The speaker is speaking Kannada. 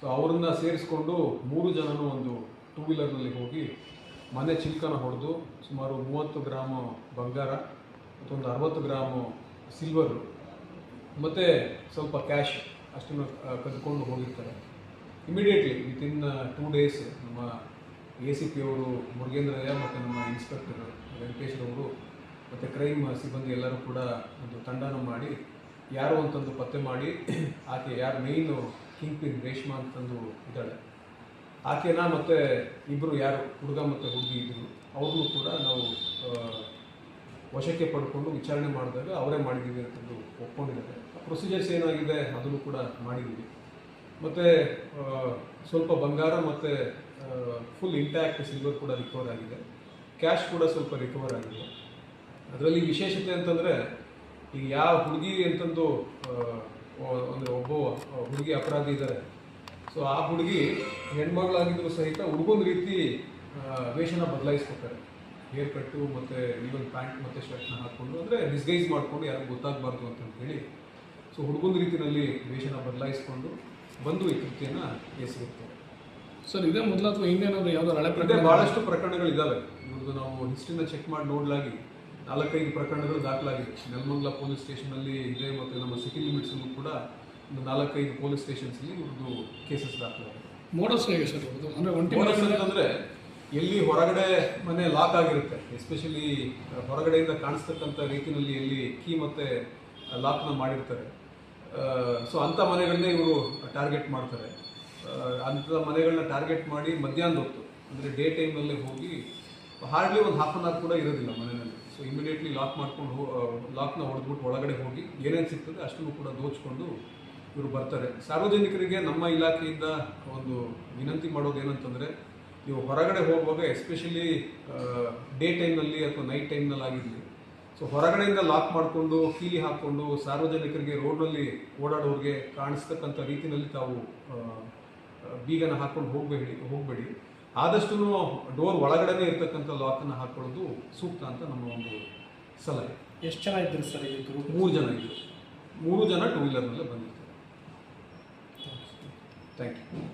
ಸೊ ಅವರನ್ನು ಸೇರಿಸ್ಕೊಂಡು 3 ಜನನೂ ಒಂದು ಟೂ ವೀಲರ್ನಲ್ಲಿ ಹೋಗಿ ಮನೆ ಚಿಲ್ಕನ ಹೊಡೆದು ಸುಮಾರು 30 ಗ್ರಾಮ್ ಬಂಗಾರ ಮತ್ತೊಂದು 60 ಗ್ರಾಮ್ ಸಿಲ್ವರು ಮತ್ತು ಸ್ವಲ್ಪ ಕ್ಯಾಶ್ ಅಷ್ಟನ್ನು ಕದ್ಕೊಂಡು ಹೋಗಿರ್ತಾರೆ. ಇಮಿಡಿಯೇಟ್ಲಿ ವಿತಿನ್ 2 ಡೇಸ್ ನಮ್ಮ ACP ಅವರು ಮುರುಗೇಂದ್ರಯ್ಯ ಮತ್ತು ನಮ್ಮ ಇನ್ಸ್ಪೆಕ್ಟರ್ ವೆಂಕಟೇಶ್ರವರು ಮತ್ತು ಕ್ರೈಮ್ ಸಿಬ್ಬಂದಿ ಎಲ್ಲರೂ ಕೂಡ ಒಂದು ತಂಡನ ಮಾಡಿ ಯಾರು ಅಂತಂದು ಪತ್ತೆ ಮಾಡಿ ಆಕೆ ಯಾರು ಮೇಯ್ನು ಕಿಂಗ್ ಪಿನ್ ರೇಷ್ಮಾ ಅಂತಂದು ಇದ್ದಾಳೆ ಆಕೆನ ಮತ್ತು ಇಬ್ಬರು ಯಾರು ಹುಡುಗ ಮತ್ತು ಹುಡುಗಿ ಇದ್ದರು ಅವ್ರನ್ನೂ ಕೂಡ ನಾವು ವಶಕ್ಕೆ ಪಡ್ಕೊಂಡು ವಿಚಾರಣೆ ಮಾಡಿದಾಗ ಅವರೇ ಮಾಡಿದ್ದೀವಿ ಅಂತಂದು ಒಪ್ಕೊಂಡಿದ್ದಾರೆ. ಪ್ರೊಸೀಜರ್ಸ್ ಏನಾಗಿದೆ ಅದನ್ನು ಕೂಡ ಮಾಡಿದ್ದೀವಿ. ಮತ್ತು ಸ್ವಲ್ಪ ಬಂಗಾರ ಮತ್ತು ಫುಲ್ ಇಂಟ್ಯಾಕ್ಟ್ ಸಿಲ್ವರ್ ಕೂಡ ರಿಕವರ್ ಆಗಿದೆ. ಕ್ಯಾಶ್ ಕೂಡ ಸ್ವಲ್ಪ ರಿಕವರ್ ಆಗಿದೆ. ಅದರಲ್ಲಿ ವಿಶೇಷತೆ ಅಂತಂದರೆ ಈಗ ಯಾವ ಹುಡುಗಿ ಅಂತಂದು ಅಂದರೆ ಒಬ್ಬ ಹುಡುಗಿ ಅಪರಾಧಿ ಇದ್ದಾರೆ. ಸೊ ಆ ಹುಡುಗಿ ಹೆಣ್ಮಗಳಾಗಿದ್ದರೂ ಸಹಿತ ಹುಡುಗೊಂದು ರೀತಿ ವೇಷನ ಬದಲಾಯಿಸ್ಕೊತಾರೆ. ಹೇರ್ ಕಟ್ಟು ಮತ್ತು ಈವನ್ ಪ್ಯಾಂಟ್ ಮತ್ತು ಶರ್ಟ್ನ ಹಾಕ್ಕೊಂಡು ಅಂದರೆ ಡಿಸ್ಗೈಸ್ ಮಾಡಿಕೊಂಡು ಯಾರಿಗೂ ಗೊತ್ತಾಗಬಾರ್ದು ಅಂತ ಹೇಳಿ ಸೊ ಹುಡುಗೊಂದು ರೀತಿಯಲ್ಲಿ ವೇಷನ ಬದಲಾಯಿಸ್ಕೊಂಡು ಬಂದು ಈ ಕೃತ್ಯನ ಎಸಗಿರ್ತಾರೆ. ಸರ್ ಇದೇ ಮೊದಲು ಅಥವಾ ಇನ್ನೇನಾದ್ರು ಯಾವುದೋ ಹಳೆ ಪ್ರಕರಣ ಭಾಳಷ್ಟು ಪ್ರಕರಣಗಳಿದ್ದಾವೆ. ಇವ್ರದ್ದು ನಾವು ಹಿಸ್ಟ್ರಿನ ಚೆಕ್ ಮಾಡಿ ನೋಡಲಾಗಿ 4-5 ಪ್ರಕರಣಗಳು ದಾಖಲಾಗಿದೆ. ನೆಲಮಂಗಲ ಪೊಲೀಸ್ ಸ್ಟೇಷನಲ್ಲಿ ಇದೆ ಮತ್ತು ನಮ್ಮ ಸಿಟಿ ಲಿಮಿಟ್ಸಲ್ಲೂ ಕೂಡ ಒಂದು 4-5 ಪೊಲೀಸ್ ಸ್ಟೇಷನ್ಸಲ್ಲಿ ಇವ್ರದ್ದು ಕೇಸಸ್ ದಾಖಲಾಗಿದೆ. ಮೋಡಸ್ ಹೇಗೆ ಸರ್ ಇವ್ರದ್ದು? ಅಂದರೆ ಮೋಡಸ್ ಅಂತಂದರೆ ಎಲ್ಲಿ ಹೊರಗಡೆ ಮನೆ ಲಾಕ್ ಆಗಿರುತ್ತೆ, ಎಸ್ಪೆಷಲಿ ಹೊರಗಡೆಯಿಂದ ಕಾಣಿಸ್ತಕ್ಕಂಥ ರೀತಿಯಲ್ಲಿ ಎಲ್ಲಿ ಕೀ ಮತ್ತು ಲಾಕ್ನ ಮಾಡಿರ್ತಾರೆ. ಸೊ ಅಂಥ ಮನೆಗಳನ್ನೇ ಇವರು ಟಾರ್ಗೆಟ್ ಮಾಡ್ತಾರೆ. ಅಂಥ ಮನೆಗಳನ್ನ ಟಾರ್ಗೆಟ್ ಮಾಡಿ ಮಧ್ಯಾಹ್ನದ ಹೊತ್ತು ಅಂದರೆ ಡೇ ಟೈಮ್ನಲ್ಲೇ ಹೋಗಿ ಹಾರ್ಡ್ಲಿ ಒಂದು ಹಾಫ್ ಆನ್ ಅವರ್ ಕೂಡ ಇರೋದಿಲ್ಲ ಮನೆಯಲ್ಲಿ. ಸೊ ಇಮಿಡಿಯೇಟ್ಲಿ ಲಾಕ್ ಮಾಡ್ಕೊಂಡು ಲಾಕ್ನ ಹೊಡೆದ್ಬಿಟ್ಟು ಒಳಗಡೆ ಹೋಗಿ ಏನೇನು ಸಿಗ್ತದೆ ಅಷ್ಟನ್ನು ಕೂಡ ದೋಚ್ಕೊಂಡು ಇವರು ಬರ್ತಾರೆ. ಸಾರ್ವಜನಿಕರಿಗೆ ನಮ್ಮ ಇಲಾಖೆಯಿಂದ ಒಂದು ವಿನಂತಿ ಮಾಡೋದು ಏನಂತಂದರೆ, ನೀವು ಹೊರಗಡೆ ಹೋಗುವಾಗ ಎಸ್ಪೆಷಲಿ ಡೇ ಟೈಮ್ನಲ್ಲಿ ಅಥವಾ ನೈಟ್ ಟೈಮ್ನಲ್ಲಿ ಆಗಿರಲಿ, ಸೊ ಹೊರಗಡೆಯಿಂದ ಲಾಕ್ ಮಾಡಿಕೊಂಡು ಕೀಲಿ ಹಾಕ್ಕೊಂಡು ಸಾರ್ವಜನಿಕರಿಗೆ ರೋಡ್ನಲ್ಲಿ ಓಡಾಡೋರಿಗೆ ಕಾಣಿಸ್ತಕ್ಕಂಥ ರೀತಿಯಲ್ಲಿ ತಾವು ಬೀಗನ ಹಾಕ್ಕೊಂಡು ಹೋಗಬೇಡಿ. ಆದಷ್ಟು ಡೋರ್ ಒಳಗಡೆನೇ ಇರ್ತಕ್ಕಂಥ ಲಾಕನ್ನು ಹಾಕೊಳ್ಳೋದು ಸೂಕ್ತ ಅಂತ ನಮ್ಮ ಒಂದು ಸಲಹೆ. ಎಷ್ಟು ಜನ ಇದ್ರು ಸರ್? 3 ಜನ ಇದ್ದರು. 3 ಜನ ಟೂ ವೀಲರ್ನಲ್ಲೇ ಬಂದಿರ್ತಾರೆ. Thank you.